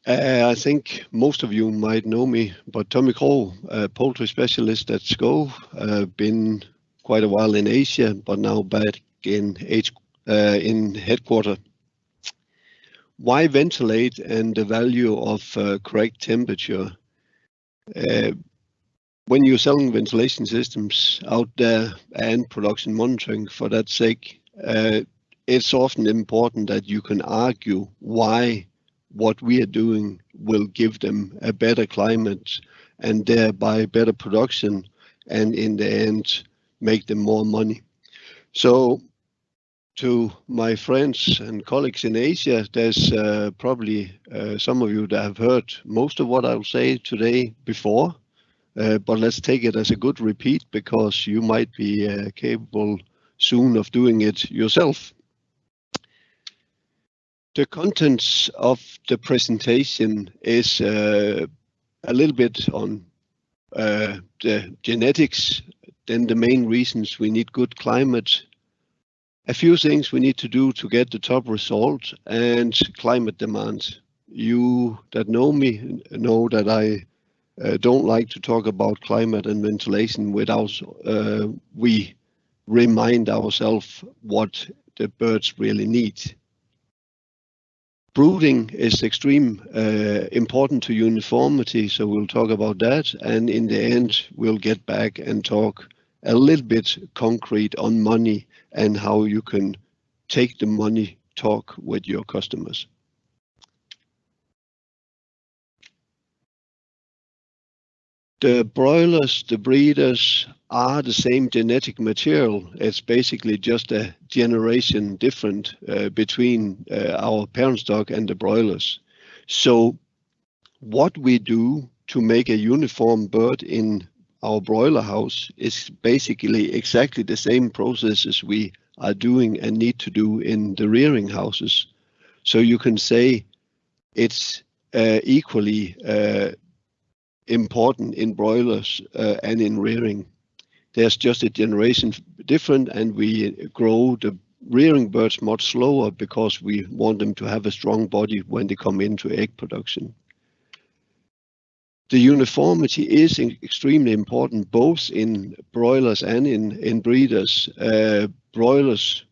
I think most of you might know me, but Tommy Krogh, a poultry specialist at SKOV, been quite a while in Asia, but now back in headquarters. Why ventilate and the value of correct temperature? Uh, when you're selling ventilation systems out there and production monitoring for that sake, it's often important that you can argue why what we are doing will give them a better climate and thereby better production, and in the end make them more money. So to my friends and colleagues in Asia, there's probably some of you that have heard most of what I'll say today before, but let's take it as a good repeat because you might be capable soon of doing it yourself. The contents of the presentation is a little bit on the genetics, then the main reasons we need good climate, a few things we need to do to get the top result, and climate demand. You that know me know that I don't like to talk about climate and ventilation without we remind ourselves what the birds really need. Brooding is extreme important to uniformity, so we'll talk about that. And in the end, we'll get back and talk a little bit concrete on money and how you can take the money talk with your customers. The broilers, the breeders are the same genetic material. It's basically just a generation different between our parent stock and the broilers. So what we do to make a uniform bird in our broiler house is basically exactly the same processes we are doing and need to do in the rearing houses. So you can say it's equally important in broilers and in rearing. There's just a generation different, and we grow the rearing birds much slower because we want them to have a strong body when they come into egg production. The uniformity is extremely important both in broilers and in breeders. Broilers,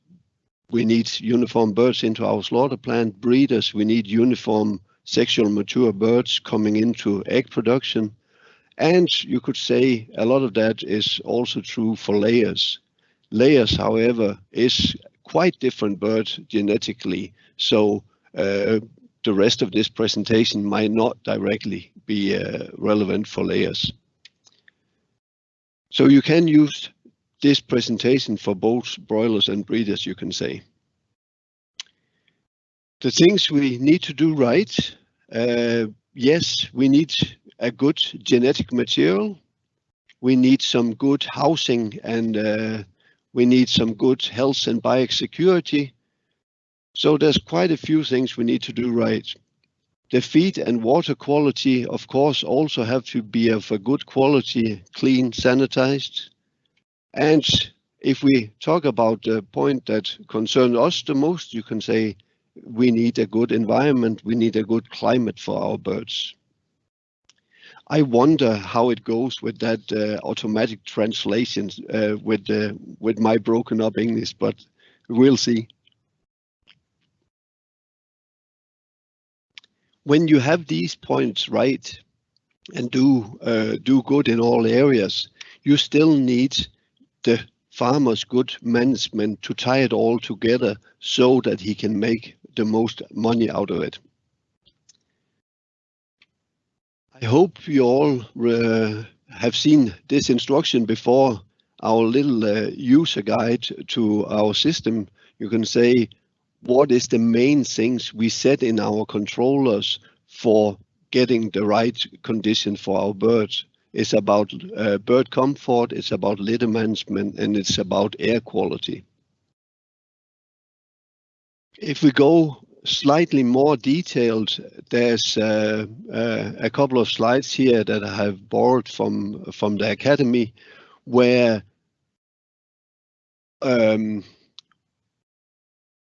we need uniform birds into our slaughter plant. Breeders, we need uniform sexual mature birds coming into egg production. And you could say a lot of that is also true for layers. Layers, however, is quite different bird genetically. So the rest of this presentation might not directly be relevant for layers. So you can use this presentation for both broilers and breeders, you can say. The things we need to do right, yes, we need a good genetic material. We need some good housing, and we need some good health and biosecurity. So there's quite a few things we need to do right. The feed and water quality, of course, also have to be of a good quality, clean, sanitized. And if we talk about the point that concerns us the most, you can say we need a good environment, we need a good climate for our birds. I wonder how it goes with that automatic translation with my broken up English, but we'll see. When you have these points right and do good in all areas, you still need the farmer's good management to tie it all together so that he can make the most money out of it. I hope you all have seen this instruction before, our little user guide to our system. You can say, what is the main things we set in our controllers for getting the right condition for our birds? It's about bird comfort, it's about litter management, and it's about air quality. If we go slightly more detailed, there's a couple of slides here that I have borrowed from the Academy, where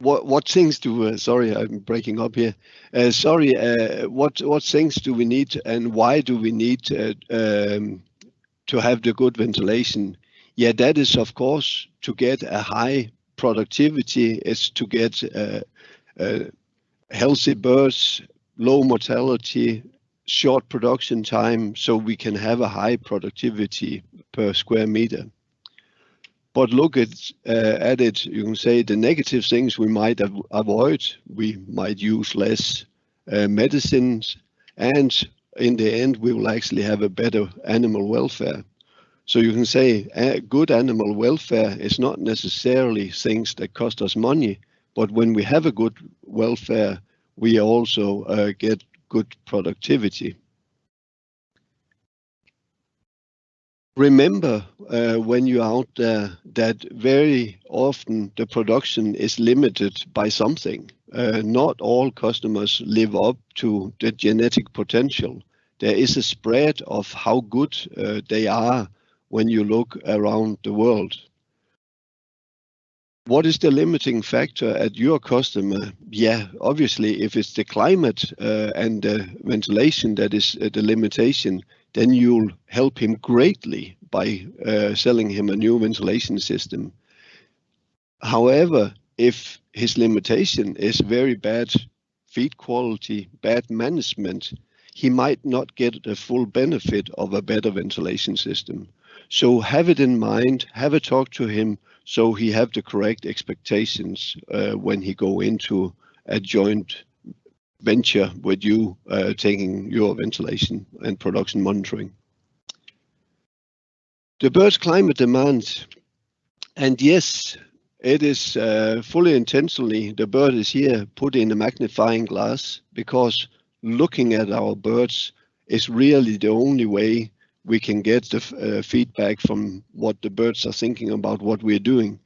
what things do, sorry, I'm breaking up here. What things do we need and why do we need to have the good ventilation? Yeah, that is of course to get a high productivity. It's to get healthy birds, low mortality, short production time, so we can have a high productivity per square meter. But look at it, you can say the negative things we might avoid. We might use less medicines, and in the end, we will actually have a better animal welfare. So you can say good animal welfare is not necessarily things that cost us money, but when we have a good welfare, we also get good productivity. Remember when you're out there that very often the production is limited by something. Not all customers live up to the genetic potential. There is a spread of how good they are when you look around the world. What is the limiting factor at your customer? Yeah, obviously, if it's the climate and the ventilation that is the limitation, then you'll help him greatly by selling him a new ventilation system. However, if his limitation is very bad feed quality, bad management, he might not get the full benefit of a better ventilation system. So have it in mind, have a talk to him so he have the correct expectations when he go into a joint venture with you taking your ventilation and production monitoring. The bird's climate demands, and yes, it is fully intentionally, the bird is here put in a magnifying glass because looking at our birds is really the only way we can get the feedback from what the birds are thinking about what we're doing.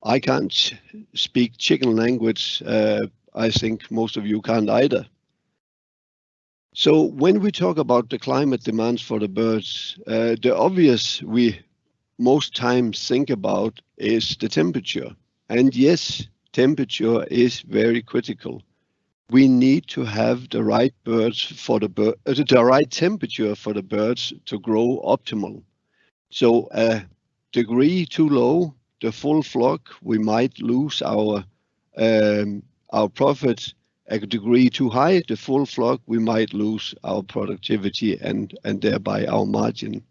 I can't speak chicken language. I think most of you can't either. So when we talk about the climate demands for the birds, the obvious we most times think about is the temperature. And yes, temperature is very critical. We need to have the right birds for the right temperature for the birds to grow optimal. So a degree too low, the full flock, we might lose our profit. A degree too high, the full flock, we might lose our productivity and thereby our margin.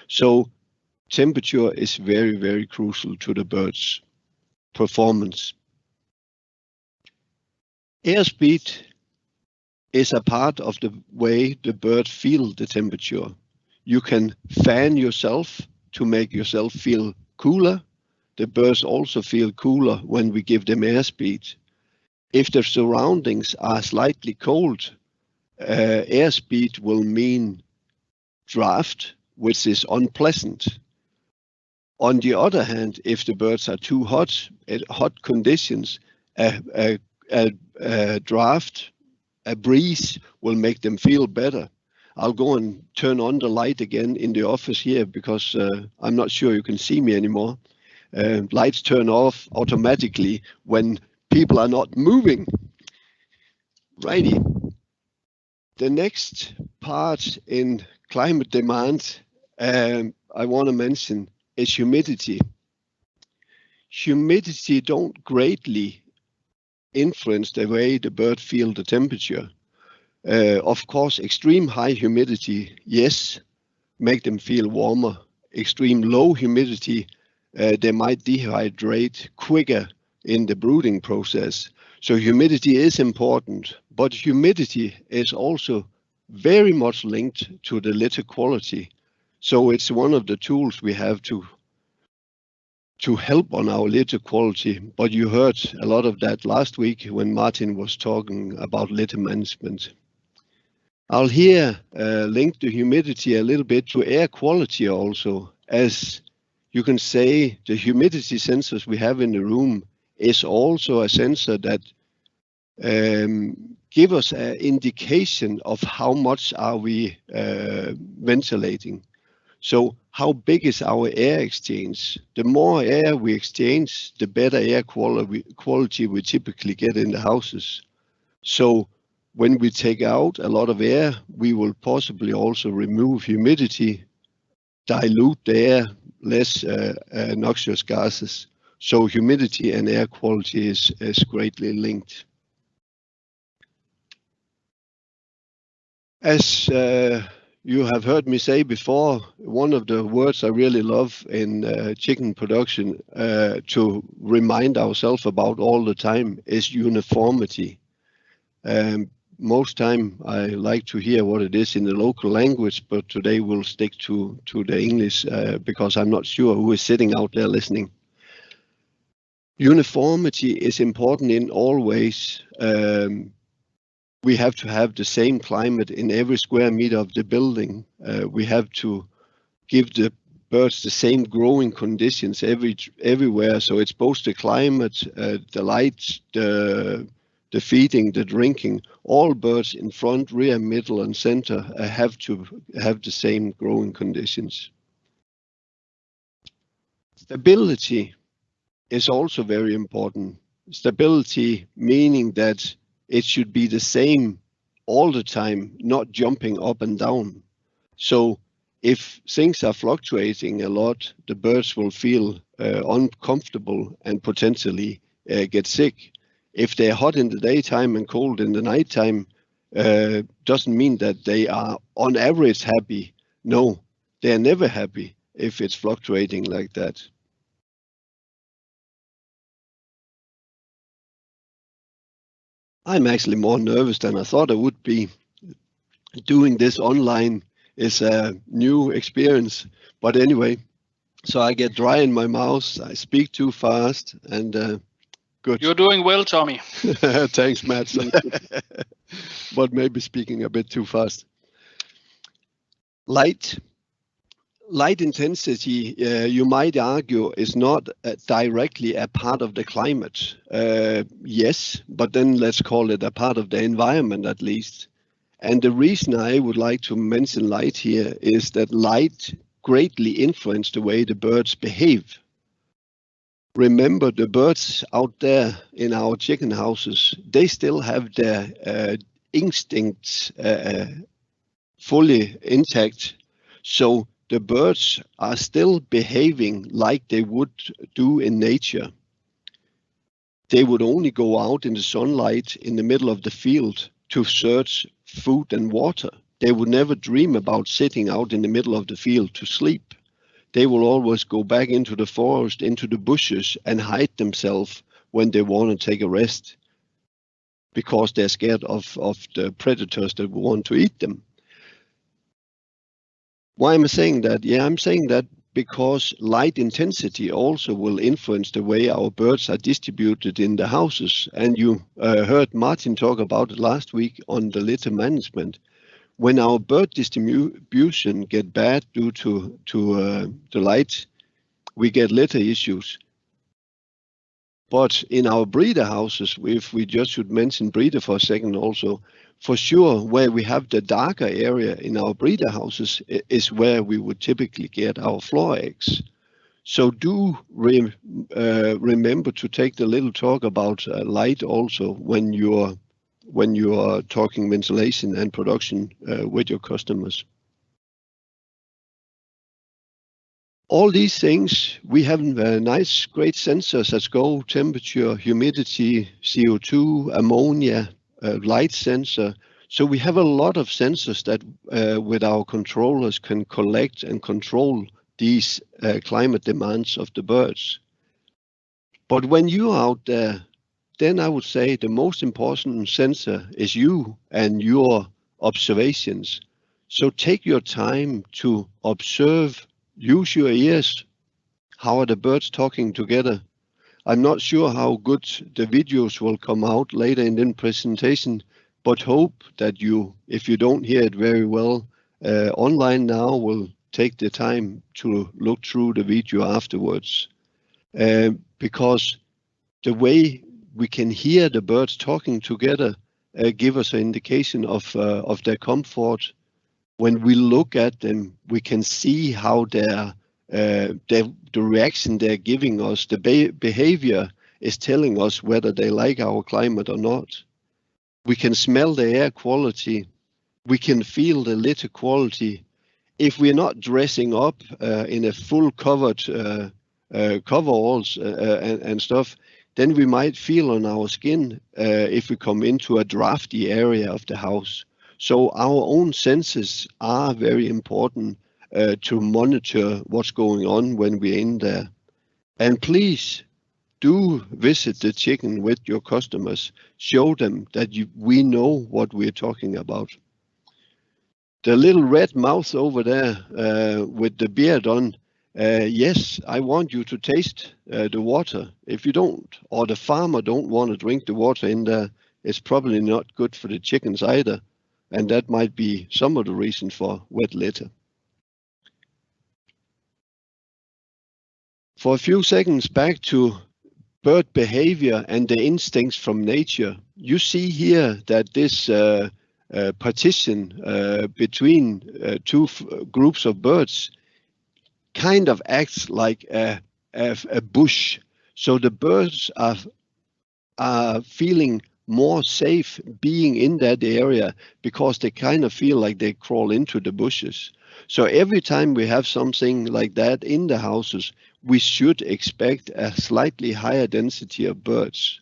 So temperature is very, very crucial to the bird's performance. Airspeed is a part of the way the bird feels the temperature. You can fan yourself to make yourself feel cooler. The birds also feel cooler when we give them airspeed. If the surroundings are slightly cold, airspeed will mean draft, which is unpleasant. On the other hand, if the birds are too hot, hot conditions, a draft, a breeze will make them feel better. I'll go and turn on the light again in the office here because I'm not sure you can see me anymore. Lights turn off automatically when people are not moving. Righty. The next part in climate demand I want to mention is humidity. Humidity don't greatly influence the way the bird feel the temperature. Of course, extreme high humidity, yes, make them feel warmer. Extreme low humidity, they might dehydrate quicker in the brooding process. So humidity is important, but humidity is also very much linked to the litter quality. So it's one of the tools we have to help on our litter quality. But you heard a lot of that last week when Martin was talking about litter management. I'll here link the humidity a little bit to air quality also. As you can say, the humidity sensors we have in the room is also a sensor that give us an indication of how much are we ventilating. So how big is our air exchange? The more air we exchange, the better air quality we typically get in the houses. So when we take out a lot of air, we will possibly also remove humidity, dilute the air, less noxious gases. So humidity and air quality is greatly linked. As you have heard me say before, one of the words I really love in chicken production to remind ourselves about all the time is uniformity. Most time I like to hear what it is in the local language, but today we'll stick to the English because I'm not sure who is sitting out there listening. Uniformity is important in all ways. We have to have the same climate in every square meter of the building. We have to give the birds the same growing conditions everywhere. So it's both the climate, the light, the feeding, the drinking. All birds in front, rear, middle, and center have to have the same growing conditions. Stability is also very important. Stability meaning that it should be the same all the time, not jumping up and down. So if things are fluctuating a lot, the birds will feel uncomfortable and potentially get sick. If they're hot in the daytime and cold in the nighttime, doesn't mean that they are on average happy. No, they're never happy if it's fluctuating like that. I'm actually more nervous than I thought I would be. Doing this online is a new experience. But anyway, so I get dry in my mouth, I speak too fast, and good. You're doing well, Tommy. Thanks, Matt. But maybe speaking a bit too fast. Light intensity, you might argue, is not directly a part of the climate. Yes, but then let's call it a part of the environment at least. And the reason I would like to mention light here is that light greatly influences the way the birds behave. Remember, the birds out there in our chicken houses, they still have their instincts fully intact. So the birds are still behaving like they would do in nature. They would only go out in the sunlight in the middle of the field to search food and water. They would never dream about sitting out in the middle of the field to sleep. They will always go back into the forest, into the bushes, and hide themselves when they want to take a rest because they're scared of the predators that want to eat them. Why am I saying that? Yeah, I'm saying that because light intensity also will influence the way our birds are distributed in the houses. And you heard Martin talk about it last week on the litter management. When our bird distribution get bad due to the light, we get litter issues. But in our breeder houses, if we just should mention breeder for a second also, for sure, where we have the darker area in our breeder houses is where we would typically get our floor eggs. So do remember to take the little talk about light also when you are talking ventilation and production with your customers. All these things, we have nice, great sensors at SKOV: temperature, humidity, CO2, ammonia, light sensor. So we have a lot of sensors that with our controllers can collect and control these climate demands of the birds. But when you're out there, then I would say the most important sensor is you and your observations. So take your time to observe, use your ears. How are the birds talking together? I'm not sure how good the videos will come out later in the presentation, but hope that you, if you don't hear it very well, online now will take the time to look through the video afterwards. Because the way we can hear the birds talking together give us an indication of their comfort, When we look at them, we can see how the reaction they're giving us, the behavior is telling us whether they like our climate or not. We can smell the air quality. We can feel the litter quality. If we're not dressing up in a full covered coveralls and stuff, then we might feel on our skin if we come into a drafty area of the house. So our own senses are very important to monitor what's going on when we're in there. And please do visit the chicken with your customers. Show them that we know what we're talking about. The little red mouth over there with the beard on, yes, I want you to taste the water. If you don't, or the farmer don't want to drink the water in there, it's probably not good for the chickens either. And that might be some of the reason for wet litter. For a few seconds back to bird behavior and the instincts from nature, you see here that this partition between two groups of birds kind of acts like a bush. So the birds are feeling more safe being in that area because they kind of feel like they crawl into the bushes. So every time we have something like that in the houses, we should expect a slightly higher density of birds.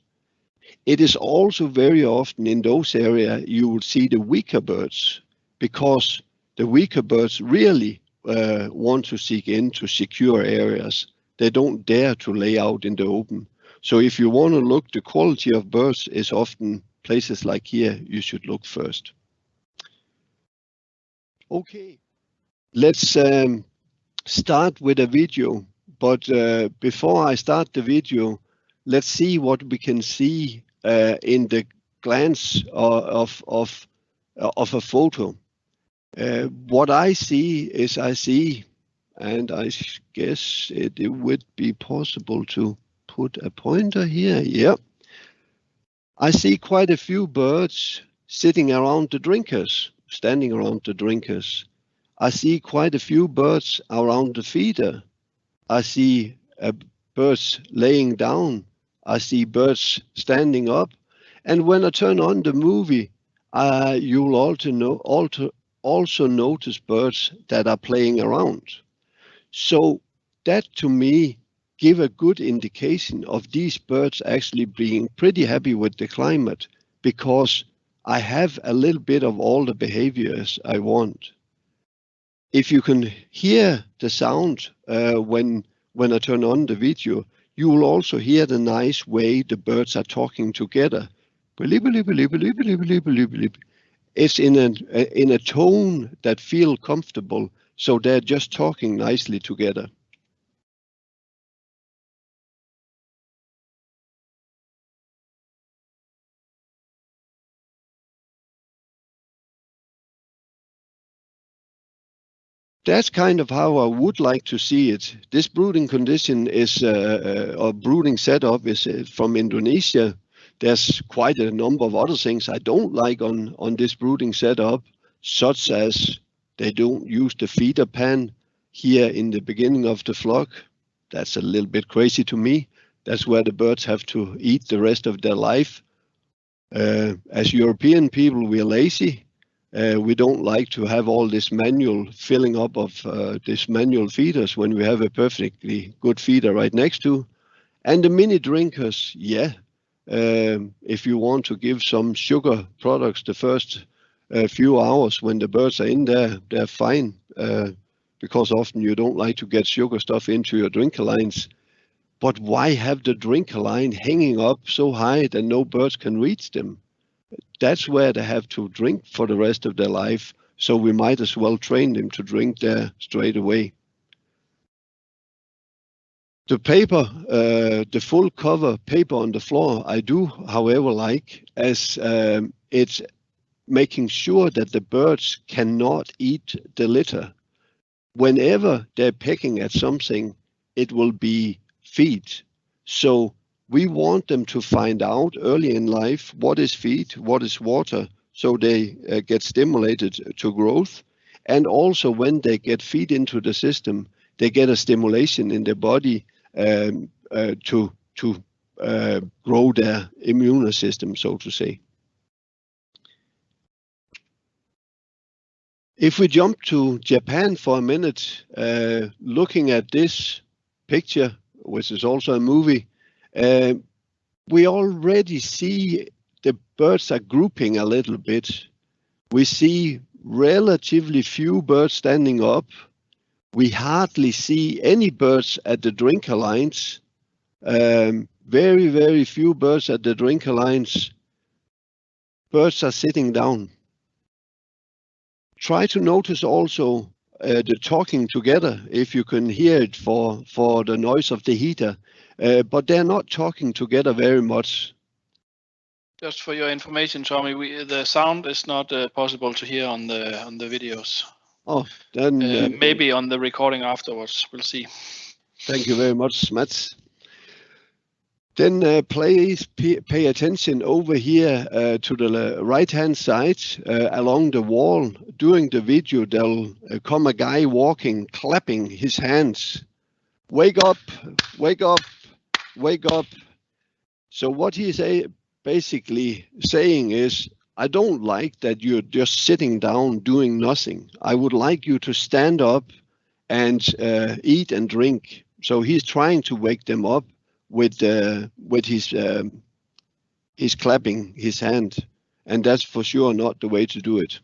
It is also very often in those areas you will see the weaker birds, because the weaker birds really want to seek into secure areas. They don't dare to lay out in the open. So if you want to look, the quality of birds is often places like here you should look first. Okay, let's start with a video. But before I start the video, let's see what we can see in the glance of a photo. What I see is and I guess it would be possible to put a pointer here. Yeah. I see quite a few birds sitting around the drinkers, standing around the drinkers. I see quite a few birds around the feeder. I see birds laying down. I see birds standing up. And when I turn on the movie, you'll also notice birds that are playing around. So that to me give a good indication of these birds actually being pretty happy with the climate, because I have a little bit of all the behaviors I want. If you can hear the sound when I turn on the video, you will also hear the nice way the birds are talking together. It's in a tone that feels comfortable, so they're just talking nicely together. That's kind of how I would like to see it. This brooding condition is, or brooding setup is from Indonesia. There's quite a number of other things I don't like on this brooding setup, such as they don't use the feeder pan here in the beginning of the flock. That's a little bit crazy to me. That's where the birds have to eat the rest of their life. As European people, we're lazy. We don't like to have all this manual filling up of this manual feeders when we have a perfectly good feeder right next to. And the mini drinkers, yeah. If you want to give some sugar products the first few hours when the birds are in there, they're fine, because often you don't like to get sugar stuff into your drinker lines. But why have the drinker line hanging up so high that no birds can reach them? That's where they have to drink for the rest of their life. So we might as well train them to drink there straight away. The paper, the full cover paper on the floor, I do, however, like, as it's making sure that the birds cannot eat the litter. Whenever they're pecking at something, it will be feed. So we want them to find out early in life what is feed, what is water, so they get stimulated to growth. And also when they get feed into the system, they get a stimulation in their body to grow their immune system, so to say. If we jump to Japan for a minute, looking at this picture, which is also a movie, we already see the birds are grouping a little bit. We see relatively few birds standing up. We hardly see any birds at the drinker lines. Very, very few birds at the drinker lines. Birds are sitting down. Try to notice also the talking together, if you can hear it for the noise of the heater, but they're not talking together very much. Just for your information, Tommy, the sound is not possible to hear on the videos. Oh, then maybe on the recording afterwards. We'll see. Thank you very much, Mats. Then please pay attention over here to the right-hand side along the wall. During the video, there'll come a guy walking, clapping his hands. Wake up, wake up, wake up. So what he's basically saying is, I don't like that you're just sitting down doing nothing. I would like you to stand up and eat and drink. So he's trying to wake them up with his clapping his hand, and that's for sure not the way to do it.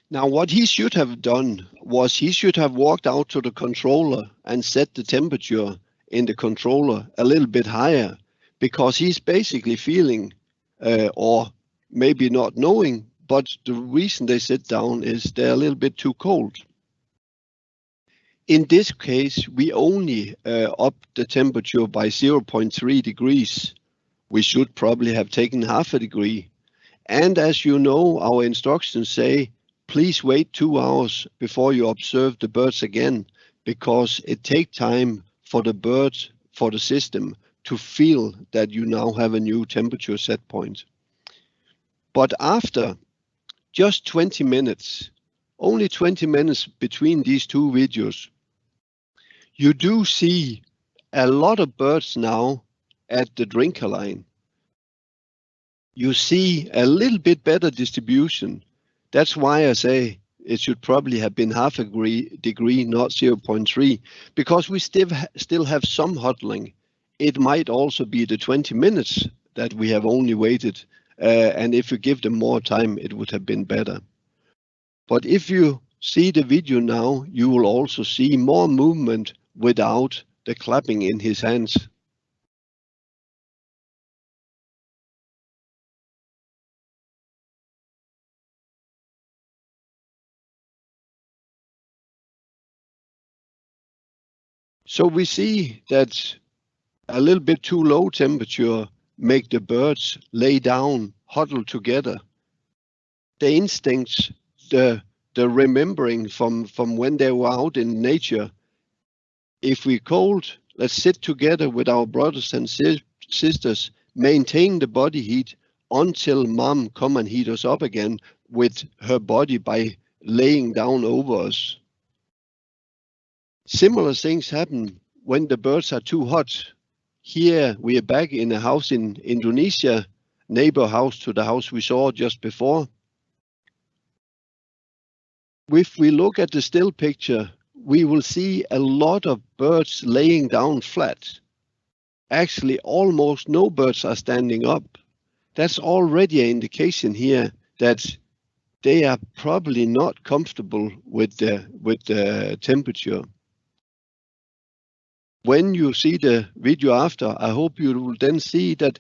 Now, what he should have done was he should have walked out to the controller and set the temperature in the controller a little bit higher, because he's basically feeling, or maybe not knowing, but the reason they sit down is they're a little bit too cold. In this case, we only upped the temperature by 0.3 degrees. We should probably have taken half a degree. And as you know, our instructions say, please wait 2 hours before you observe the birds again, because it takes time for the birds, for the system, to feel that you now have a new temperature set point. But after just 20 minutes, only 20 minutes between these two videos, you do see a lot of birds now at the drinker line. You see a little bit better distribution. That's why I say it should probably have been half a degree, not 0.3, because we still have some huddling. It might also be the 20 minutes that we have only waited, and if you give them more time, it would have been better. But if you see the video now, you will also see more movement without the clapping in his hands. So we see that a little bit too low temperature make the birds lay down, huddle together. The instincts, the remembering from when they were out in nature. If we're cold, let's sit together with our brothers and sisters, maintain the body heat until mom come and heat us up again with her body by laying down over us. Similar things happen when the birds are too hot. Here we are back in a house in Indonesia, neighbor house to the house we saw just before. If we look at the still picture, we will see a lot of birds laying down flat. Actually, almost no birds are standing up. That's already an indication here that they are probably not comfortable with the temperature. When you see the video after, I hope you will then see that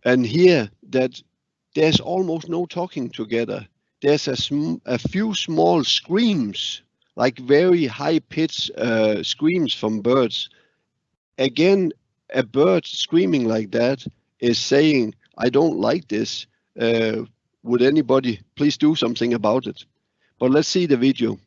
and hear that there's almost no talking together. There's a few small screams, like very high-pitched screams from birds. Again, a bird screaming like that is saying, I don't like this. Would anybody please do something about it? But let's see the video.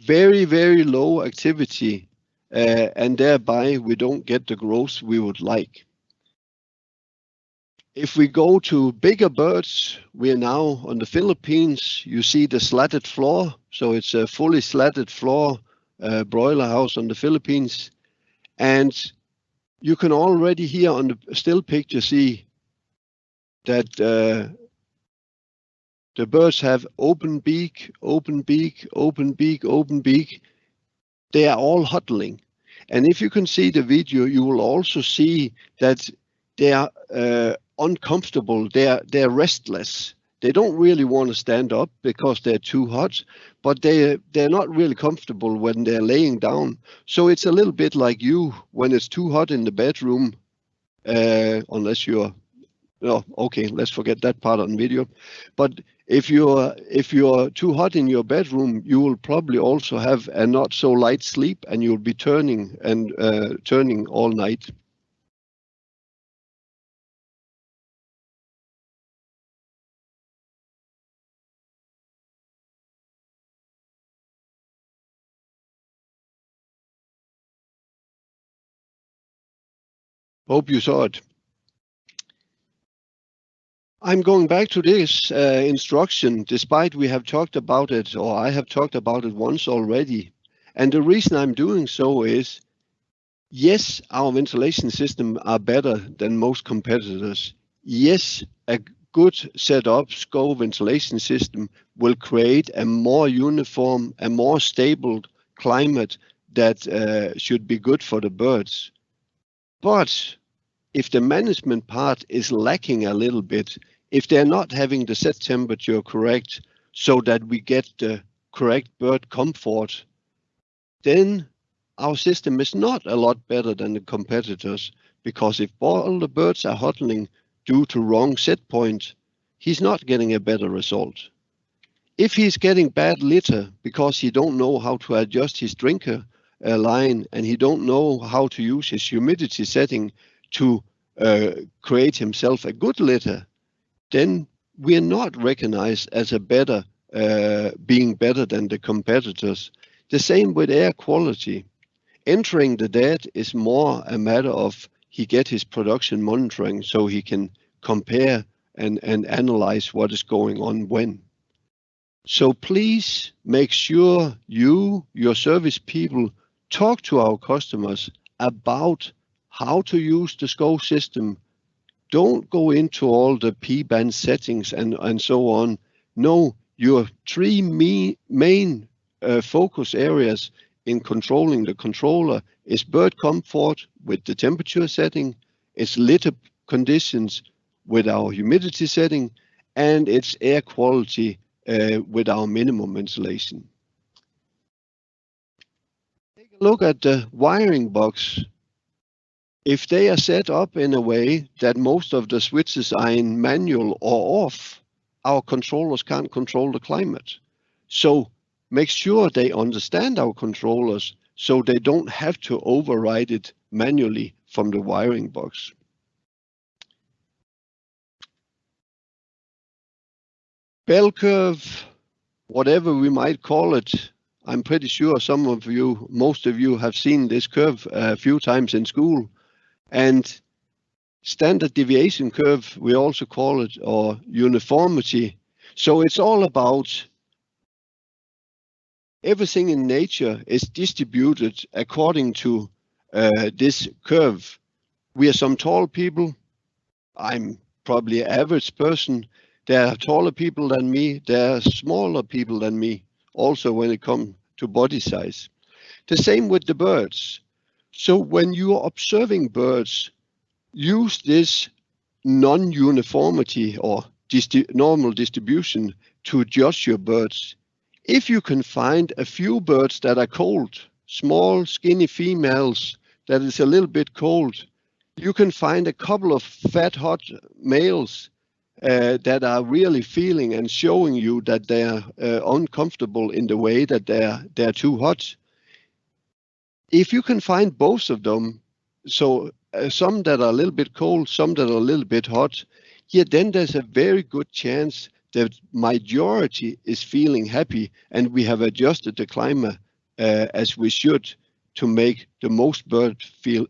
very, very low activity, and thereby we don't get the growth we would like. If we go to bigger birds, we are now on the Philippines. You see the slatted floor. So it's a fully slatted floor broiler house on the Philippines. And you can already here on the still picture see that the birds have open beak, open beak, open beak, open beak. They are all huddling. And if you can see the video, you will also see that they are uncomfortable. They're restless. They don't really want to stand up because they're too hot, but they're not really comfortable when they're laying down. So it's a little bit like you when it's too hot in the bedroom, unless you're, oh, okay, let's forget that part on video. But if you're too hot in your bedroom, you will probably also have a not so light sleep, and you'll be turning all night. Hope you saw it. I'm going back to this instruction, despite we have talked about it, or I have talked about it once already. And the reason I'm doing so is, yes, our ventilation systems are better than most competitors. Yes, a good setup SKOV ventilation system will create a more uniform, a more stable climate that should be good for the birds. But if the management part is lacking a little bit, if they're not having the set temperature correct so that we get the correct bird comfort, then our system is not a lot better than the competitors, because if all the birds are huddling due to wrong set point, he's not getting a better result. If he's getting bad litter because he don't know how to adjust his drinker line, and he don't know how to use his humidity setting to create himself a good litter, then we are not recognized as a better, being better than the competitors. The same with air quality. Entering the dead is more a matter of he get his production monitoring so he can compare and analyze what is going on when. So please make sure your service people, talk to our customers about how to use the SKOV system. Don't go into all the P-band settings and so on. No, your three main focus areas in controlling the controller is bird comfort with the temperature setting, it's litter conditions with our humidity setting, and it's air quality with our minimum ventilation. Take a look at the wiring box. If they are set up in a way that most of the switches are in manual or off, our controllers can't control the climate. So make sure they understand our controllers so they don't have to override it manually from the wiring box. Bell curve, whatever we might call it, I'm pretty sure some of you, most of you have seen this curve a few times in school. And standard deviation curve, we also call it, or uniformity. So it's all about everything in nature is distributed according to this curve. We are some tall people. I'm probably an average person. There are taller people than me. There are smaller people than me, also when it comes to body size. The same with the birds. So when you are observing birds, use this non-uniformity or normal distribution to judge your birds. If you can find a few birds that are cold, small, skinny females that is a little bit cold, you can find a couple of fat, hot males that are really feeling and showing you that they are uncomfortable in the way that they're too hot. If you can find both of them, so some that are a little bit cold, some that are a little bit hot, yeah, then there's a very good chance that majority is feeling happy and we have adjusted the climate as we should to make the most bird feel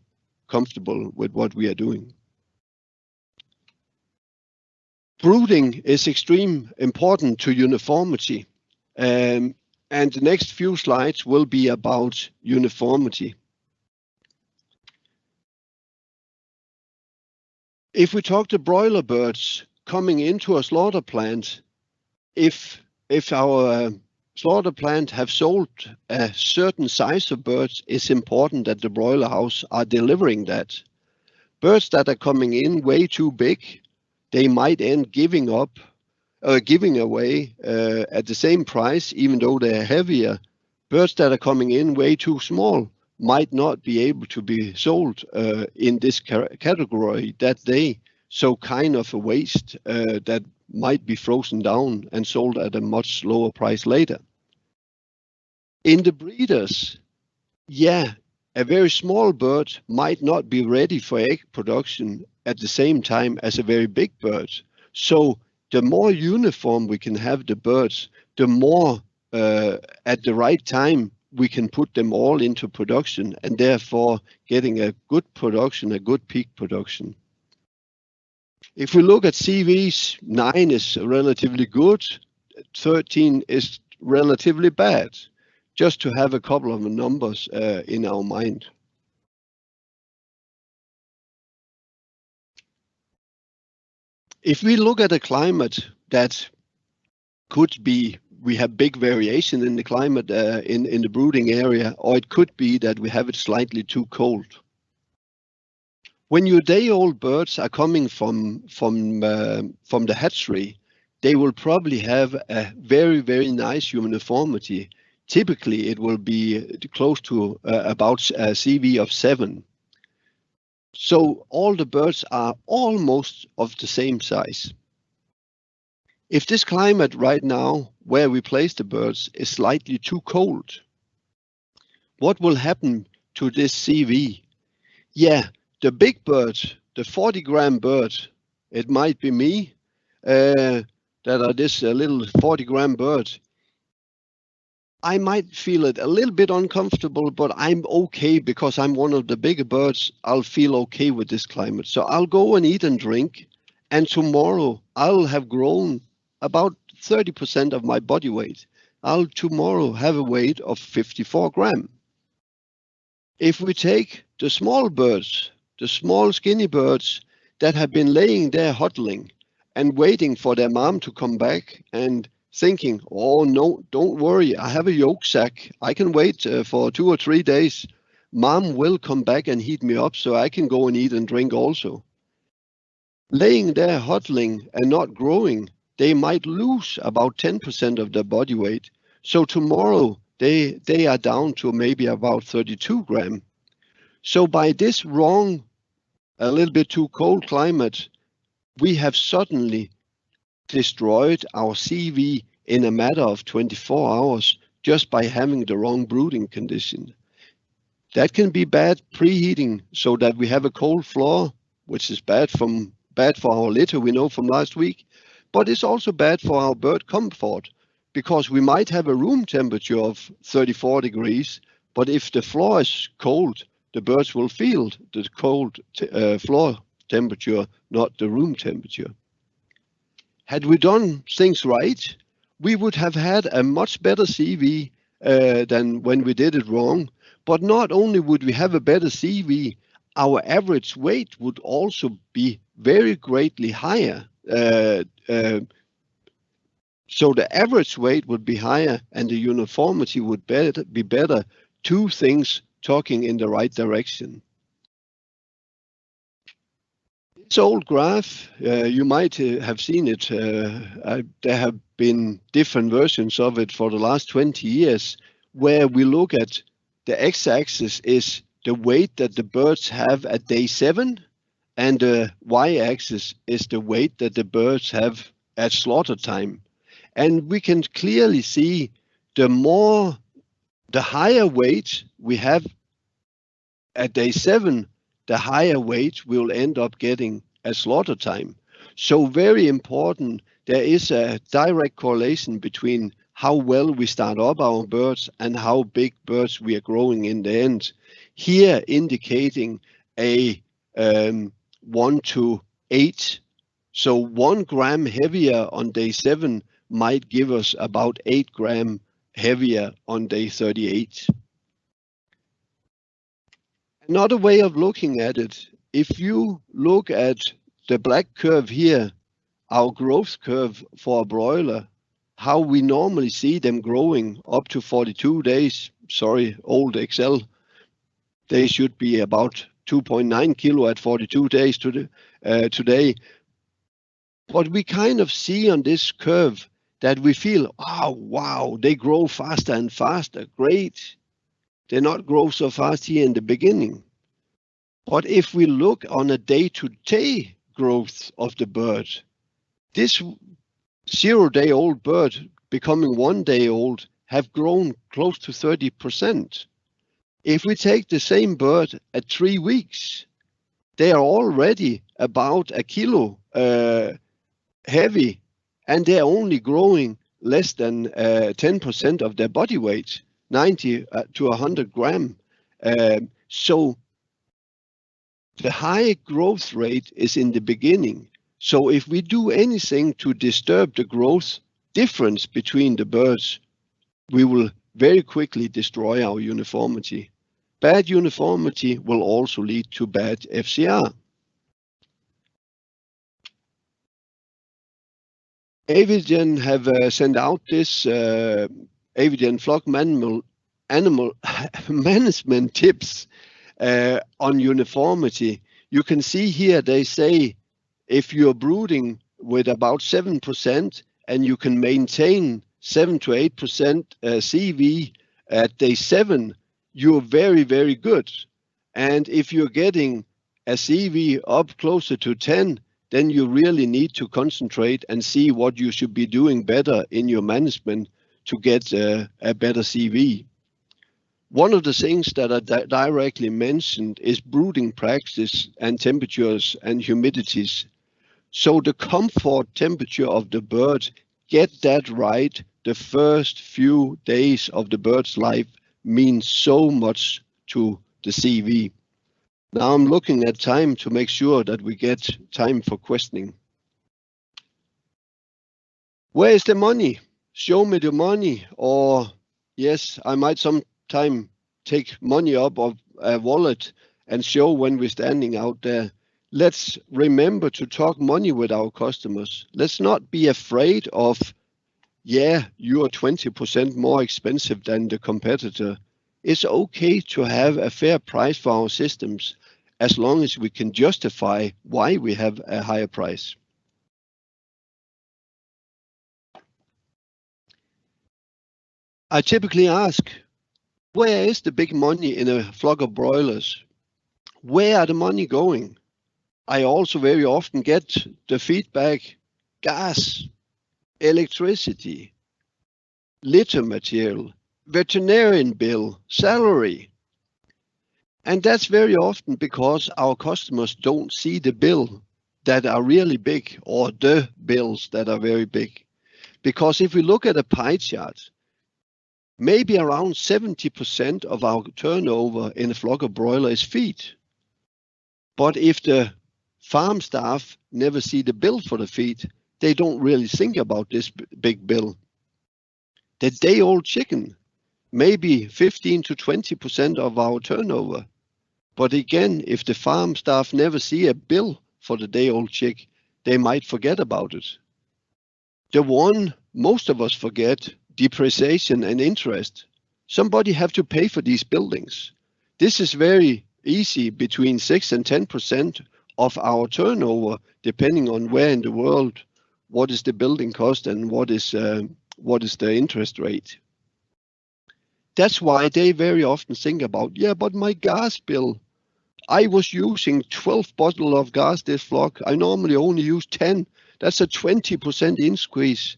comfortable with what we are doing. Brooding is extremely important to uniformity, and the next few slides will be about uniformity. If we talk to broiler birds coming into a slaughter plant, if our slaughter plant have sold a certain size of birds, it's important that the broiler house are delivering that. Birds that are coming in way too big, they might end giving away at the same price, even though they are heavier. Birds that are coming in way too small might not be able to be sold in this category that day. So kind of a waste that might be frozen down and sold at a much lower price later. In the breeders, yeah, a very small bird might not be ready for egg production at the same time as a very big bird. So the more uniform we can have the birds, the more at the right time we can put them all into production, and therefore getting a good production, a good peak production. If we look at CVs, 9 is relatively good, 13 is relatively bad, just to have a couple of numbers in our mind. If we look at a climate that could be, we have big variation in the climate in the brooding area, or it could be that we have it slightly too cold. When your day-old birds are coming from the hatchery, they will probably have a very, very nice uniformity. Typically, it will be close to about a CV of 7. So all the birds are almost of the same size. If this climate right now, where we place the birds, is slightly too cold, what will happen to this CV? Yeah, the big bird, the 40-gram bird, it might be me, that are this little 40-gram bird. I might feel it a little bit uncomfortable, but I'm okay because I'm one of the bigger birds. I'll feel okay with this climate. So I'll go and eat and drink, and tomorrow I'll have grown about 30% of my body weight. I'll tomorrow have a weight of 54 grams. If we take the small birds, the small skinny birds that have been laying there huddling and waiting for their mom to come back and thinking, oh no, don't worry, I have a yolk sack. I can wait for 2 or 3 days. Mom will come back and heat me up so I can go and eat and drink also. Laying there huddling and not growing, they might lose about 10% of their body weight. So tomorrow they are down to maybe about 32 grams. So by this wrong, a little bit too cold climate, we have suddenly destroyed our CV in a matter of 24 hours just by having the wrong brooding condition. That can be bad preheating so that we have a cold floor, which is bad for our litter, we know from last week, but it's also bad for our bird comfort because we might have a room temperature of 34 degrees, but if the floor is cold, the birds will feel the cold floor temperature, not the room temperature. Had we done things right, we would have had a much better CV than when we did it wrong. But not only would we have a better CV, our average weight would also be very greatly higher. So the average weight would be higher and the uniformity would be better. 2 things talking in the right direction. This old graph, you might have seen it. There have been different versions of it for the last 20 years, where we look at the x-axis is the weight that the birds have at day 7, and the y-axis is the weight that the birds have at slaughter time. And we can clearly see the higher weight we have at day 7, the higher weight we'll end up getting at slaughter time. So very important, there is a direct correlation between how well we start up our birds and how big birds we are growing in the end. Here indicating a 1 to 8. So 1 gram heavier on day 7 might give us about 8 gram heavier on day 38. Another way of looking at it, if you look at the black curve here, our growth curve for a broiler, how we normally see them growing up to 42 days, sorry, old Excel, they should be about 2.9 kilo at 42 days today. But we kind of see on this curve that we feel, oh, wow, they grow faster and faster, great. They not grow so fast here in the beginning. But if we look on a day-to-day growth of the bird, this 0-day-old bird becoming 1 day old have grown close to 30%. If we take the same bird at 3 weeks, they are already about a kilo heavy, and they're only growing less than 10% of their body weight, 90 to 100 gram. So the high growth rate is in the beginning. So if we do anything to disturb the growth difference between the birds, we will very quickly destroy our uniformity. Bad uniformity will also lead to bad FCR. Avigen have sent out this Avigen flock animal management tips on uniformity. You can see here they say if you're brooding with about 7% and you can maintain 7 to 8% CV at day 7, you're very, very good. And if you're getting a CV up closer to 10, then you really need to concentrate and see what you should be doing better in your management to get a better CV. One of the things that are directly mentioned is brooding practice and temperatures and humidities. So the comfort temperature of the bird, get that right the first few days of the bird's life means so much to the CV. Now I'm looking at time to make sure that we get time for questioning. Where is the money? Show me the money. Or yes, I might sometime take money up of a wallet and show when we're standing out there. Let's remember to talk money with our customers. Let's not be afraid of, yeah, you are 20% more expensive than the competitor. It's okay to have a fair price for our systems as long as we can justify why we have a higher price. I typically ask, where is the big money in a flock of broilers? Where are the money going? I also very often get the feedback, gas, electricity, litter material, veterinarian bill, salary. And that's very often because our customers don't see the bill that are really big or the bills that are very big. Because if we look at a pie chart, maybe around 70% of our turnover in a flock of broiler is feed. But if the farm staff never see the bill for the feed, they don't really think about this big bill. The day-old chicken, maybe 15 to 20% of our turnover. But again, if the farm staff never see a bill for the day-old chick, they might forget about it. The one most of us forget, depreciation and interest. Somebody have to pay for these buildings. This is very easy, between 6 and 10% of our turnover, depending on where in the world, what is the building cost and what is the interest rate. That's why they very often think about, yeah, but my gas bill, I was using 12 bottles of gas this flock. I normally only use 10. That's a 20% increase.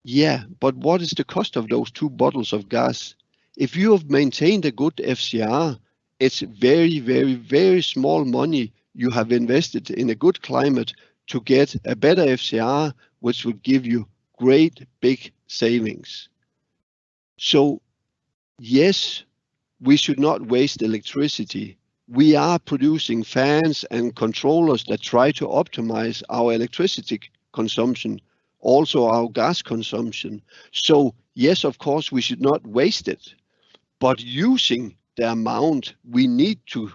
Yeah, but what is the cost of those 2 bottles of gas? If you have maintained a good FCR, it's very, very, very small money you have invested in a good climate to get a better FCR, which would give you great big savings. So yes, we should not waste electricity. We are producing fans and controllers that try to optimize our electricity consumption, also our gas consumption. So yes, of course, we should not waste it, but using the amount we need to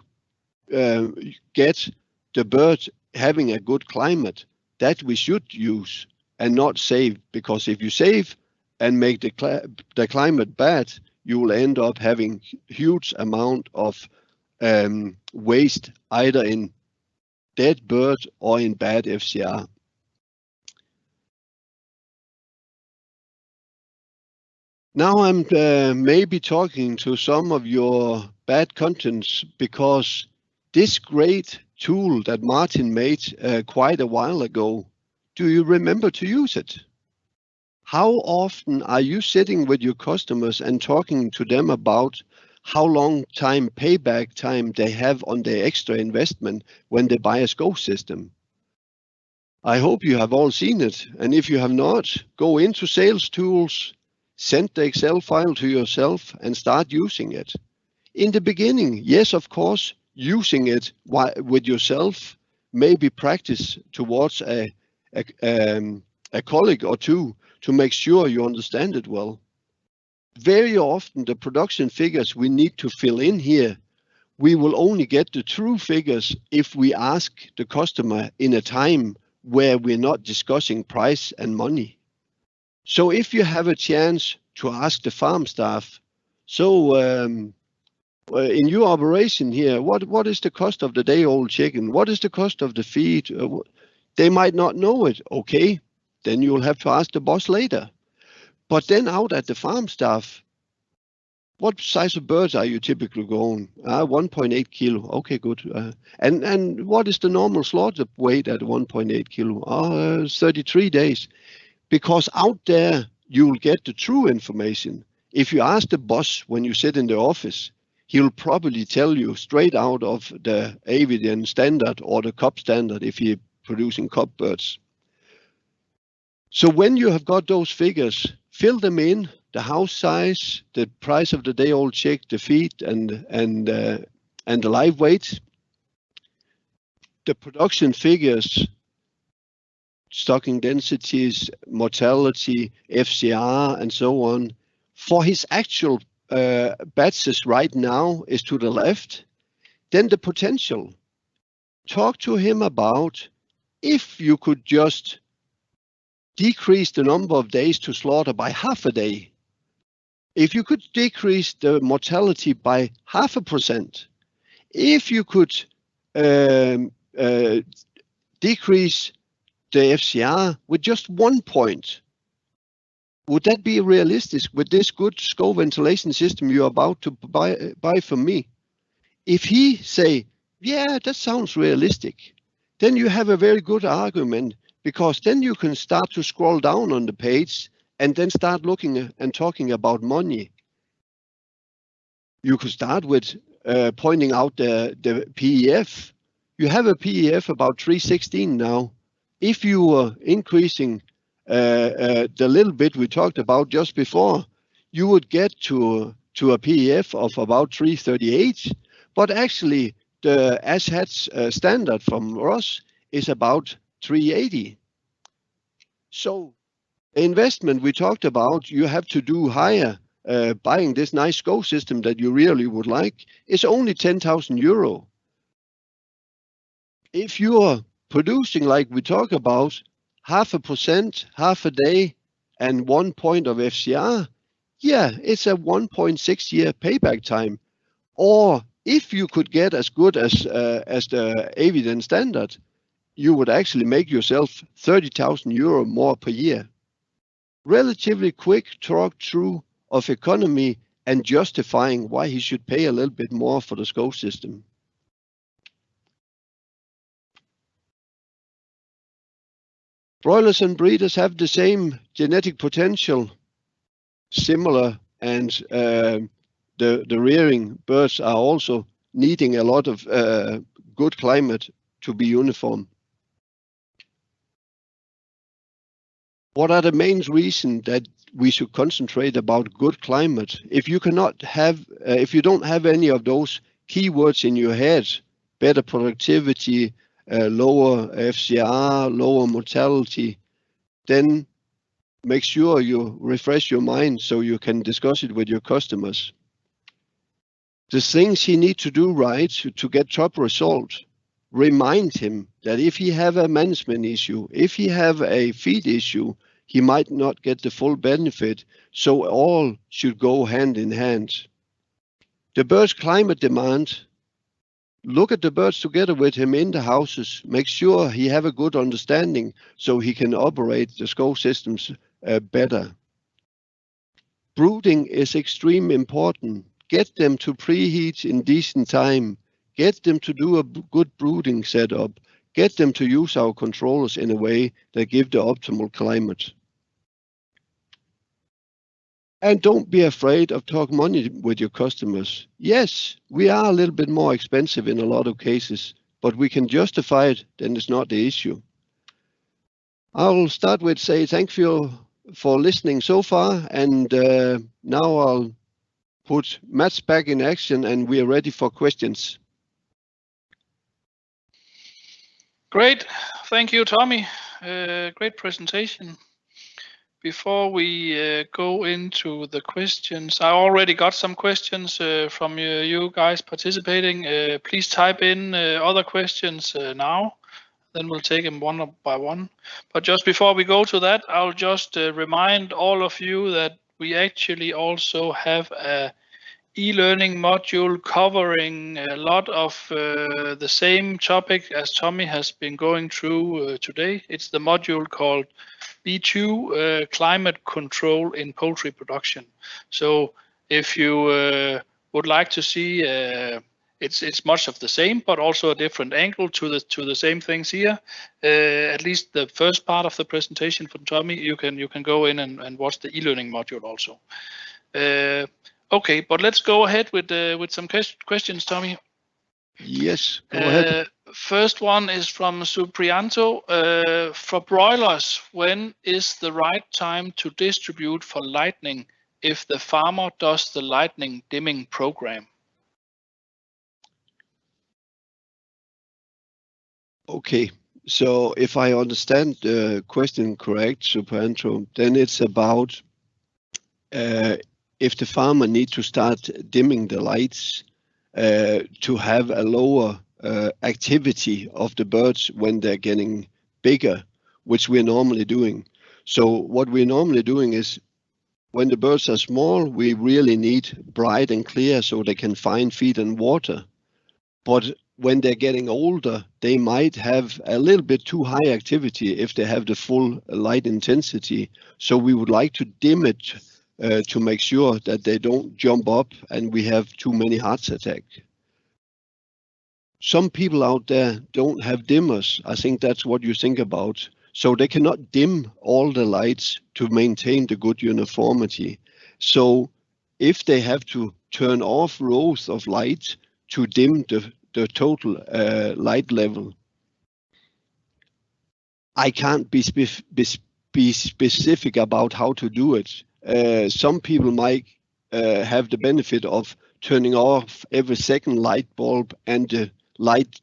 get the birds having a good climate, that we should use and not save, because if you save and make the climate bad, you will end up having huge amount of waste, either in dead birds or in bad FCR. Now I'm maybe talking to some of your bad contents, because this great tool that Martin made quite a while ago, do you remember to use it? How often are you sitting with your customers and talking to them about how long time payback time they have on their extra investment when they buy a SKOV system? I hope you have all seen it, and if you have not, go into Sales Tools, send the Excel file to yourself and start using it. In the beginning, yes, of course, using it with yourself, maybe practice towards a colleague or two to make sure you understand it well. Very often the production figures we need to fill in here, we will only get the true figures if we ask the customer in a time where we're not discussing price and money. So if you have a chance to ask the farm staff, so in your operation here, what is the cost of the day-old chicken? What is the cost of the feed? They might not know it. Okay, then you'll have to ask the boss later. But then out at the farm staff, what size of birds are you typically going? 1.8 kilo. Okay, good. And what is the normal slaughter weight at 1.8 kilo? 33 days. Because out there, you'll get the true information. If you ask the boss when you sit in the office, he'll probably tell you straight out of the avian standard or the COP standard if you're producing COP birds. So when you have got those figures, fill them in, the house size, the price of the day-old chick, the feed, and the live weight, the production figures, stocking densities, mortality, FCR, and so on. For his actual batches right now is to the left. Then the potential. Talk to him about if you could just decrease the number of days to slaughter by half a day. If you could decrease the mortality by 0.5%, if you could decrease the FCR with just 1 point, would that be realistic with this good SKOV ventilation system you're about to buy from me? If he say, yeah, that sounds realistic, then you have a very good argument, because then you can start to scroll down on the page and then start looking and talking about money. You could start with pointing out the PEF. You have a PEF about 316 now. If you were increasing the little bit we talked about just before, you would get to a PEF of about 338. But actually, the ASHAT's standard from us is about 380. So the investment we talked about, you have to do higher. Buying this nice SKOV system that you really would like is only 10,000 euro. If you are producing, like we talk about, 0.5%, half a day, and 1 point of FCR, yeah, it's a 1.6 year payback time. Or if you could get as good as the avian standard, you would actually make yourself 30,000 euro more per year. Relatively quick talk through of economy and justifying why he should pay a little bit more for the SKOV system. Broilers and breeders have the same genetic potential, similar, and the rearing birds are also needing a lot of good climate to be uniform. What are the main reasons that we should concentrate about good climate? If you cannot have, if you don't have any of those keywords in your head, better productivity, lower FCR, lower mortality, then make sure you refresh your mind so you can discuss it with your customers. The things he needs to do right to get top result, remind him that if he have a management issue, if he have a feed issue, he might not get the full benefit, so all should go hand in hand. The bird's climate demand, look at the birds together with him in the houses, make sure he have a good understanding so he can operate the SKOV systems better. Brooding is extremely important. Get them to preheat in decent time. Get them to do a good brooding setup. Get them to use our controllers in a way that give the optimal climate. And don't be afraid of talk money with your customers. Yes, we are a little bit more expensive in a lot of cases, but we can justify it, then it's not the issue. I'll start with say thank you for listening so far, and now I'll put Mats back in action and we are ready for questions. Great, thank you, Tommy. Great presentation. Before we go into the questions, I already got some questions from you guys participating. Please type in other questions now, then we'll take them one by one. But just before we go to that, I'll just remind all of you that we actually also have a e-learning module covering a lot of the same topic as Tommy has been going through today. It's the module called B2 Climate Control in Poultry Production. So if you would like to see, it's much of the same, but also a different angle to the same things here. At least the first part of the presentation from Tommy, you can go in and watch the e-learning module also. Okay, but let's go ahead with some questions, Tommy. Yes, go ahead. First one is from Supriyanto. For broilers, when is the right time to distribute for lighting if the farmer does the lighting dimming program? Okay, so if I understand the question correct, Supriyanto, then it's about if the farmer needs to start dimming the lights to have a lower activity of the birds when they're getting bigger, which we're normally doing. So what we're normally doing is when the birds are small, we really need bright and clear so they can find feed and water. But when they're getting older, they might have a little bit too high activity if they have the full light intensity. So we would like to dim it to make sure that they don't jump up and we have too many heart attacks. Some people out there don't have dimmers. I think that's what you think about. So they cannot dim all the lights to maintain the good uniformity. So if they have to turn off rows of lights to dim the total light level, I can't be specific about how to do it. Some people might have the benefit of turning off every second light bulb and the light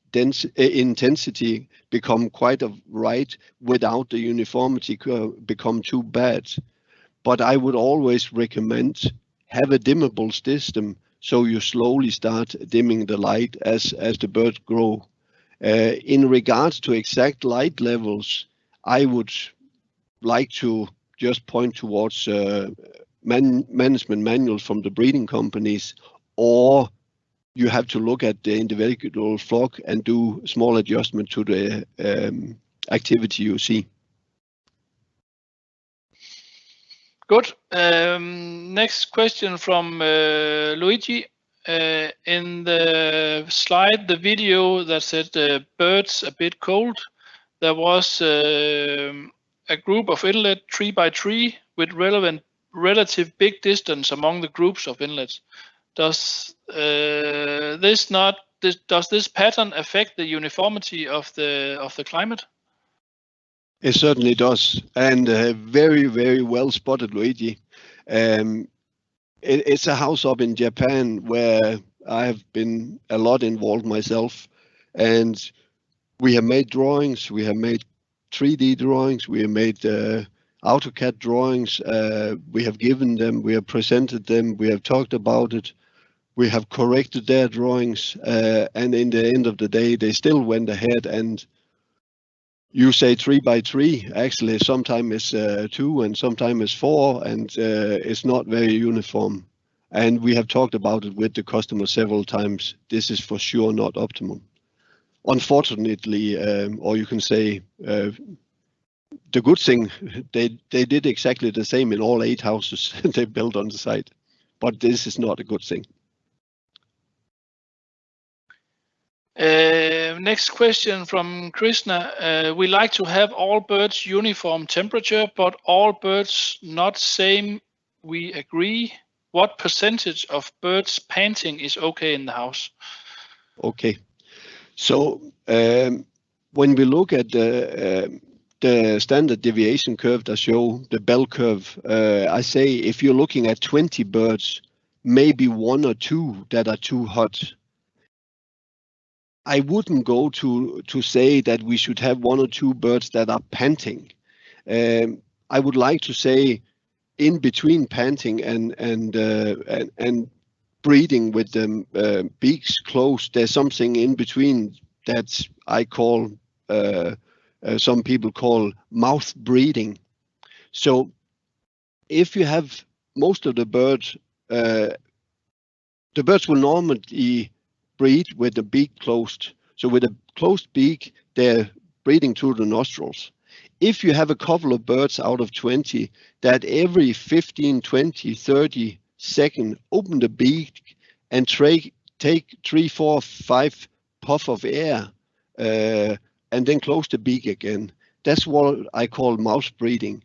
intensity become quite right without the uniformity become too bad. But I would always recommend have a dimmable system so you slowly start dimming the light as the birds grow. In regards to exact light levels, I would like to just point towards management manuals from the breeding companies, or you have to look at the individual flock and do small adjustment to the activity you see. Good. Next question from Luigi. In the slide, the video that said birds a bit cold, there was a group of inlet 3 by 3 with relative big distance among the groups of inlets. Does this pattern affect the uniformity of the climate? It certainly does, and very, very well spotted, Luigi. It's a house up in Japan where I have been a lot involved myself, and we have made drawings, we have made 3D drawings, we have made AutoCAD drawings, we have given them, we have presented them, we have talked about it, we have corrected their drawings, and in the end of the day, they still went ahead and you say 3 by 3, actually sometimes it's 2 and sometimes it's 4, and it's not very uniform. And we have talked about it with the customer several times. This is for sure not optimum. Unfortunately, or you can say the good thing, they did exactly the same in all 8 houses they built on the site, but this is not a good thing. Next question from Krishna. We like to have all birds uniform temperature, but all birds not same. We agree. What percentage of birds panting is okay in the house? Okay, so when we look at the standard deviation curve that show the bell curve, I say if you're looking at 20 birds, maybe 1 or 2 that are too hot. I wouldn't go to say that we should have 1 or 2 birds that are panting. I would like to say in between panting and breathing with the beaks closed, there's something in between that I call, some people call mouth breathing. So if you have most of the birds will normally breathe with the beak closed. So with a closed beak, they're breathing through the nostrils. If you have a couple of birds out of 20 that every 15, 20, 30 seconds open the beak and take 3, 4, 5 puff of air and then close the beak again, that's what I call mouth breathing.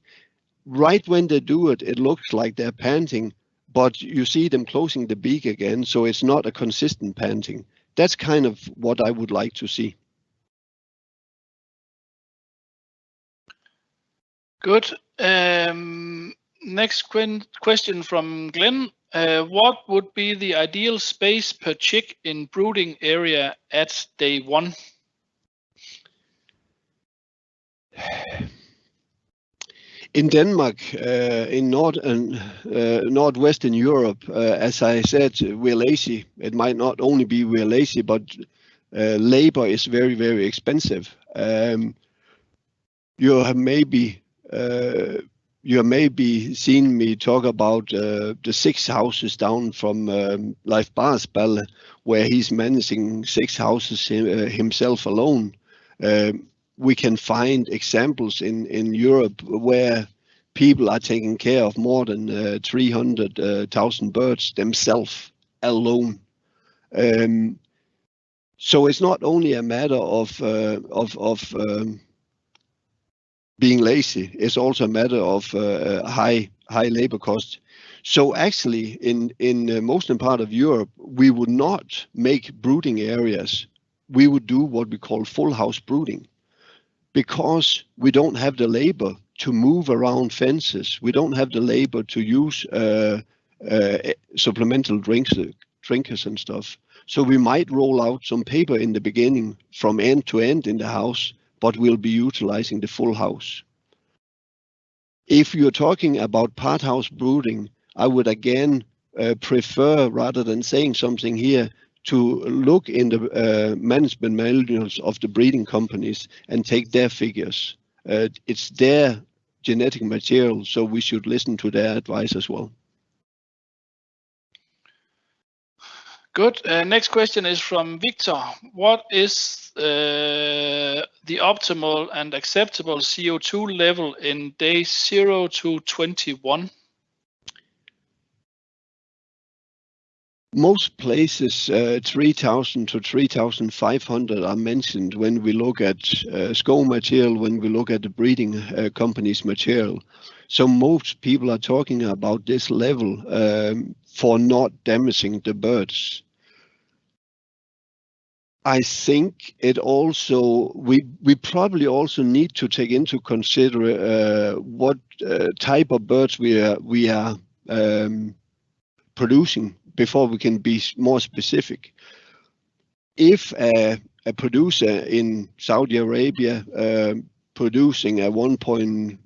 Right when they do it, it looks like they're panting, but you see them closing the beak again, so it's not a consistent panting. That's kind of what I would like to see. Good. Next question from Glenn. What would be the ideal space per chick in brooding area at day 1? In Denmark, in Northwestern Europe, as I said, we're lazy. It might not only be we're lazy, but labor is very, very expensive. You have maybe seen me talk about the 6 houses down from Leif Barsballe, where he's managing 6 houses himself alone. We can find examples in Europe where people are taking care of more than 300,000 birds themselves alone. So it's not only a matter of being lazy; it's also a matter of high labor cost. So actually, in most part of Europe, we would not make brooding areas. We would do what we call full house brooding, because we don't have the labor to move around fences. We don't have the labor to use supplemental drinkers and stuff. So we might roll out some paper in the beginning from end to end in the house, but we'll be utilizing the full house. If you're talking about part house brooding, I would again prefer, rather than saying something here, to look in the management manuals of the breeding companies and take their figures. It's their genetic material, so we should listen to their advice as well. Good. Next question is from Victor. What is the optimal and acceptable CO2 level in day 0 to 21? Most places, 3,000 to 3,500 are mentioned when we look at SKOV material, when we look at the breeding company's material. So most people are talking about this level for not damaging the birds. I think it also, we probably also need to take into consider what type of birds we are producing before we can be more specific. If a producer in Saudi Arabia producing a 1.4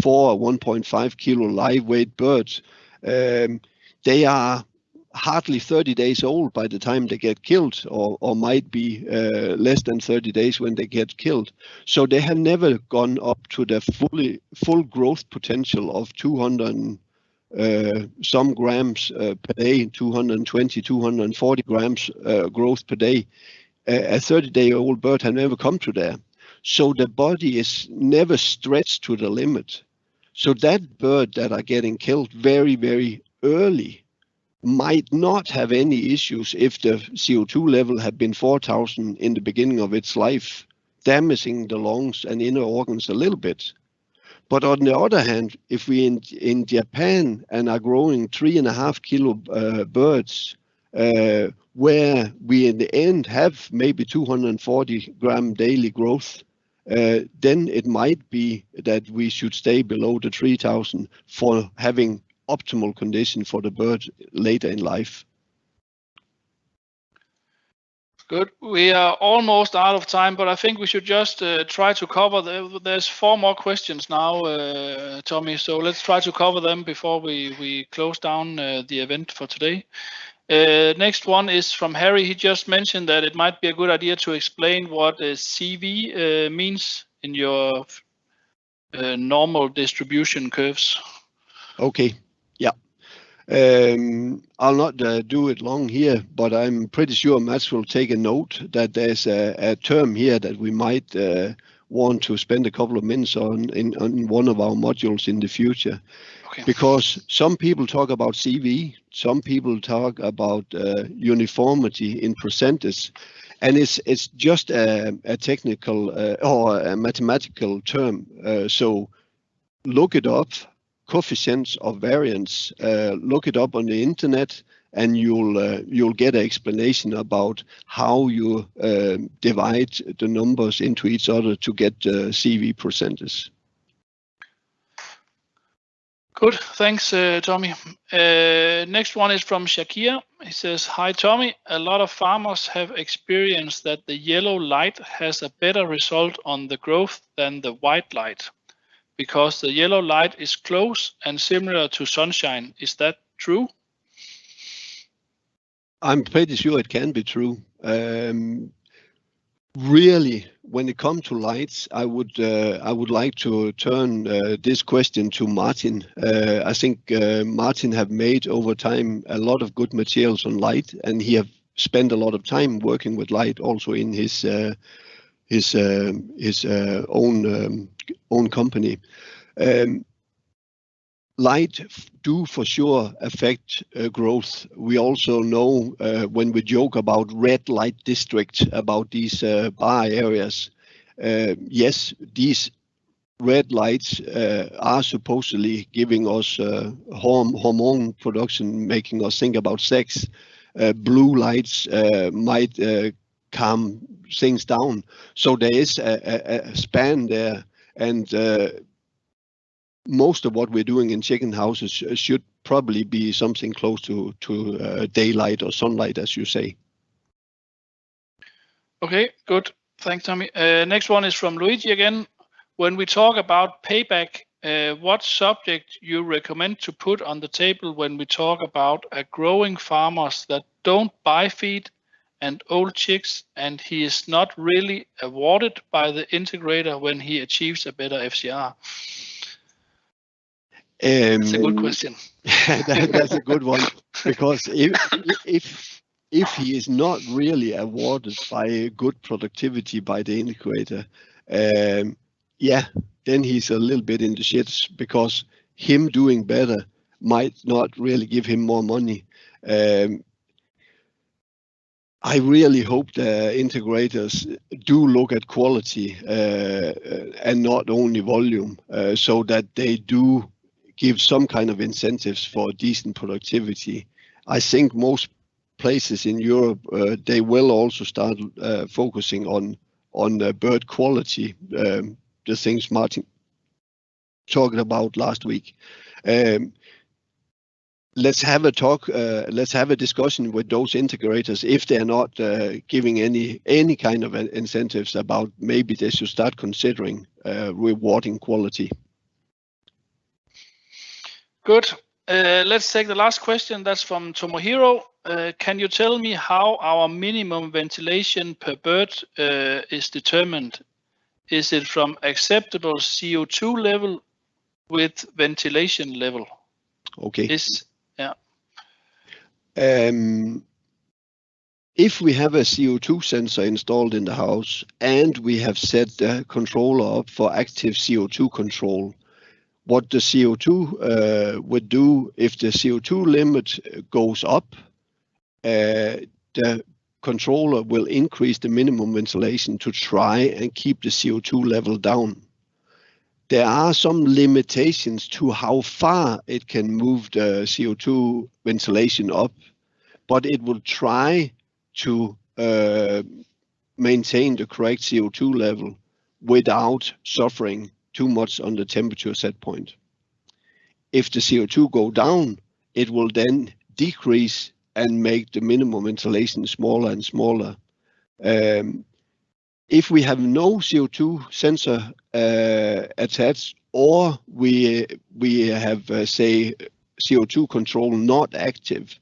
or 1.5 kilo live weight birds, they are hardly 30 days old by the time they get killed, or might be less than 30 days when they get killed. So they have never gone up to the full growth potential of 200 some grams per day, 220, 240 grams growth per day. A 30-day-old bird has never come to there. So the body is never stretched to the limit. So that bird that are getting killed very, very early might not have any issues if the CO2 level had been 4,000 in the beginning of its life, damaging the lungs and inner organs a little bit. But on the other hand, if we in Japan and are growing 3.5 kilo birds, where we in the end have maybe 240 gram daily growth, then it might be that we should stay below the 3,000 for having optimal condition for the bird later in life. Good. We are almost out of time, but I think we should just try to cover there's 4 more questions now, Tommy. So let's try to cover them before we close down the event for today. Next one is from Harry. He just mentioned that it might be a good idea to explain what CV means in your normal distribution curves. Okay. Yeah. I'll not do it long here, but I'm pretty sure Mats will take a note that there's a term here that we might want to spend a couple of minutes on in one of our modules in the future. Okay. Because some people talk about CV, some people talk about uniformity in percentage, and it's just a technical or a mathematical term. So look it up. Coefficients of variance. Look it up on the internet, and you'll get an explanation about how you divide the numbers into each other to get CV percentage. Good, thanks, Tommy. Next one is from Shakir. He says, "Hi, Tommy. A lot of farmers have experienced that the yellow light has a better result on the growth than the white light, because the yellow light is close and similar to sunshine. Is that true?" I'm pretty sure it can be true. Really, when it comes to lights, I would like to turn this question to Martin. I think Martin have made over time a lot of good materials on light, and he have spent a lot of time working with light also in his own company. Light do for sure affect growth. We also know when we joke about red light district, about these bar areas, yes, these red lights are supposedly giving us hormone production, making us think about sex. Blue lights might calm things down. So there is a span there, and most of what we're doing in chicken houses should probably be something close to daylight or sunlight, as you say. Okay, good. Thanks, Tommy. Next one is from Luigi again. When we talk about payback, what subject you recommend to put on the table when we talk about a growing farmers that don't buy feed and old chicks, and he is not really awarded by the integrator when he achieves a better FCR? That's a good question. That's a good one, because if he is not really awarded by good productivity by the integrator, yeah, then he's a little bit in the shits, because him doing better might not really give him more money. I really hope the integrators do look at quality and not only volume, so that they do give some kind of incentives for decent productivity. I think most places in Europe, they will also start focusing on bird quality, the things Martin talked about last week. Let's have a talk. Let's have a discussion with those integrators if they're not giving any kind of incentives about maybe they should start considering rewarding quality. Good. Let's take the last question. That's from Tomohiro. Can you tell me how our minimum ventilation per bird is determined? Is it from acceptable CO2 level with ventilation level? Okay. Yeah. If we have a CO2 sensor installed in the house and we have set the controller up for active CO2 control, what the CO2 would do if the CO2 limit goes up, the controller will increase the minimum ventilation to try and keep the CO2 level down. There are some limitations to how far it can move the CO2 ventilation up, but it will try to maintain the correct CO2 level without suffering too much on the temperature set point. If the CO2 go down, it will then decrease and make the minimum ventilation smaller and smaller. If we have no CO2 sensor attached, or we have say CO2 control not active,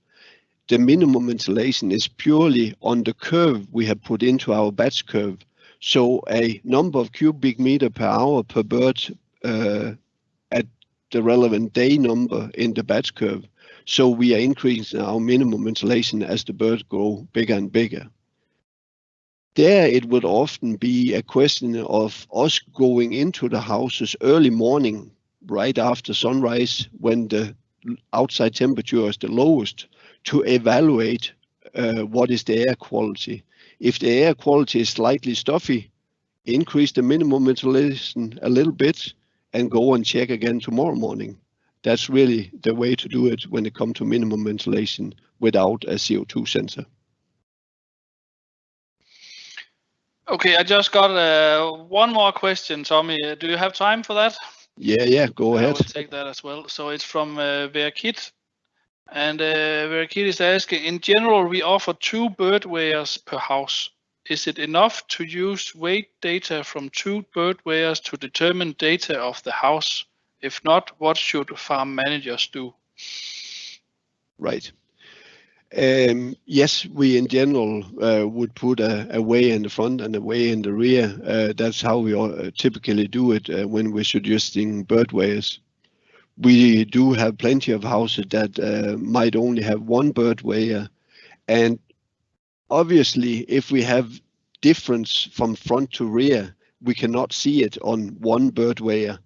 the minimum ventilation is purely on the curve we have put into our batch curve. So a number of cubic meter per hour per bird at the relevant day number in the batch curve. So we are increasing our minimum ventilation as the birds grow bigger and bigger. There it would often be a question of us going into the houses early morning, right after sunrise, when the outside temperature is the lowest, to evaluate what is the air quality. If the air quality is slightly stuffy, increase the minimum ventilation a little bit and go and check again tomorrow morning. That's really the way to do it when it comes to minimum ventilation without a CO2 sensor. Okay, I just got one more question, Tommy. Do you have time for that? Yeah, go ahead. I will take that as well. So it's from Verkit. And Verkit is asking, in general, we offer 2 bird weighers per house. Is it enough to use weight data from 2 bird weighers to determine data of the house? If not, what should farm managers do? Right. Yes, we in general would put a weigh in the front and a weigh in the rear. That's how we typically do it when we're suggesting bird weighers. We do have plenty of houses that might only have 1 bird weigher. And obviously, if we have difference from front to rear, we cannot see it on 1 bird weigher.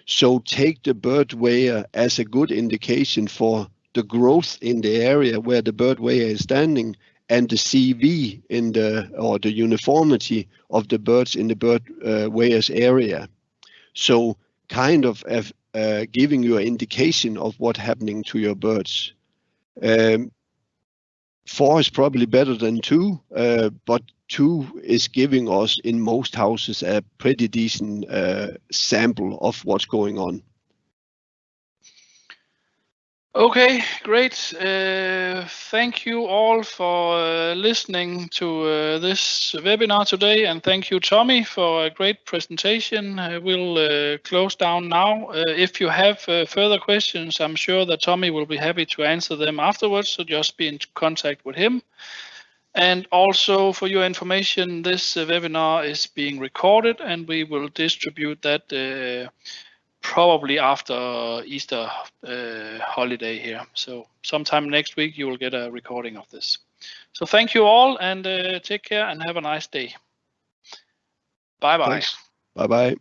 So take the bird weigher as a good indication for the growth in the area where the bird weigher is standing and the CV in the uniformity of the birds in the bird weigher's area. So kind of giving you an indication of what's happening to your birds. 4 is probably better than 2, but 2 is giving us in most houses a pretty decent sample of what's going on. Okay, great. Thank you all for listening to this webinar today, and thank you, Tommy, for a great presentation. We'll close down now. If you have further questions, I'm sure that Tommy will be happy to answer them afterwards, so just be in contact with him. And also for your information, this webinar is being recorded and we will distribute that probably after Easter holiday here. So sometime next week you will get a recording of this. So thank you all and take care and have a nice day. Bye-bye. Bye-bye.